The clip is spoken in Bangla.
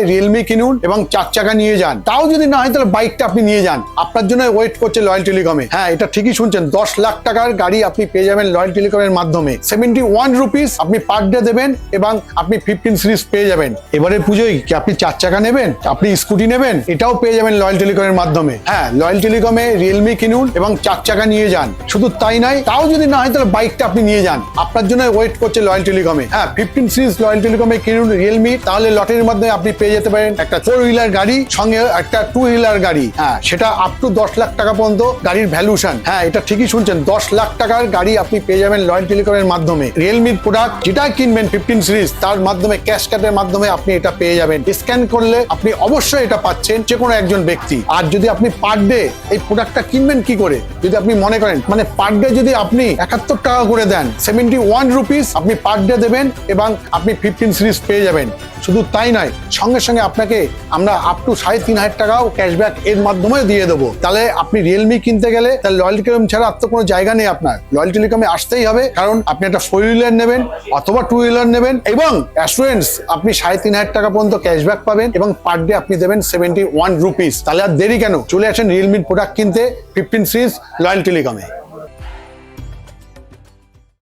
রিয়েলমি কিনুন এবং 4 চাকা নিয়ে যান। তাও যদি না হয় তাহলে বাইকটা আপনি নিয়ে যান। আপনার জন্য ওয়েট করছে লয়াল টেলিকমে। হ্যাঁ, এটা ঠিকই শুনছেন, 10 লাখ টাকার গাড়ি আপনি পেয়ে যাবেন লয়াল টেলিকমের মাধ্যমে। 71 রুপিস আপনি পার ডে দেবেন এবং আপনি 15 সিরিজ পেয়ে যাবেন। এবারে পুজোয় কি আপনি 4 চাকা নেবেন, আপনি স্কুটি নেবেন, এটাও পেয়ে যাবেন লয়াল টেলিকমের মাধ্যমে। হ্যাঁ, লয়াল টেলিকমে রিয়েলমি কিনুন এবং 4 চাকা নিয়ে যান। শুধু তাই নয়, তাও যদি না হয় তাহলে বাইকটা আপনি নিয়ে যান। আপনার জন্য ওয়েট করছে লয়াল টেলিকমে। হ্যাঁ, 15 সিরিজ লয়াল টেলিকমে কিনুন রিয়েলমি, তাহলে লটের মাধ্যমে আপনি পেয়ে যেতে পারেন একটা 4 হুইলার গাড়ি, সঙ্গে একটা 2 হুইলার গাড়ি। হ্যাঁ, সেটা আপ টু 10 লাখ টাকা পর্যন্ত গাড়ির ভ্যালুশন। হ্যাঁ, এটা ঠিকই শুনছেন, 10 লাখ টাকার গাড়ি আপনি পেয়ে যাবেন লয়াল টেলিকমের মাধ্যমে। রিয়েলমির প্রোডাক্ট যেটা কিনবেন 15 সিরিজ, তার মাধ্যমে ক্যাশ কার্ডের মাধ্যমে আপনি এটা পেয়ে যাবেন। স্ক্যান করলে আপনি অবশ্যই এটা পাচ্ছেন যে কোনো একজন ব্যক্তি। আর যদি আপনি পার ডে এই প্রোডাক্টটা কিনবেন কি করে, যদি আপনি মনে করেন মানে পার ডে যদি আপনি 71 টাকা করে দেন, 71 রুপিস আপনি পার ডে দেবেন এবং আপনি 15 সিরিজ পেয়ে যাবেন। শুধু তাই নয়, সঙ্গে সঙ্গে আপনাকে আমরা আপ টু 3,500 টাকাও ক্যাশব্যাক এর মাধ্যমে দিয়ে দেবো। তাহলে আপনি রিয়েলমি কিনতে গেলে তাহলে লয়াল টেলিকম ছাড়া আর তো কোনো জায়গা নেই আপনার। লয়াল টেলিকমে আসতেই হবে, কারণ আপনি একটা 4 হুইলার নেবেন অথবা 2 হুইলার নেবেন এবং অ্যাসুরেন্স আপনি 3,500 টাকা পর্যন্ত ক্যাশব্যাক পাবেন এবং পার ডে আপনি দেবেন 71 রুপিস। তাহলে আর দেরি কেন, চলে আসেন রিয়েলমির প্রোডাক্ট কিনতে 15 সিরিজ লয়াল টেলিকমে।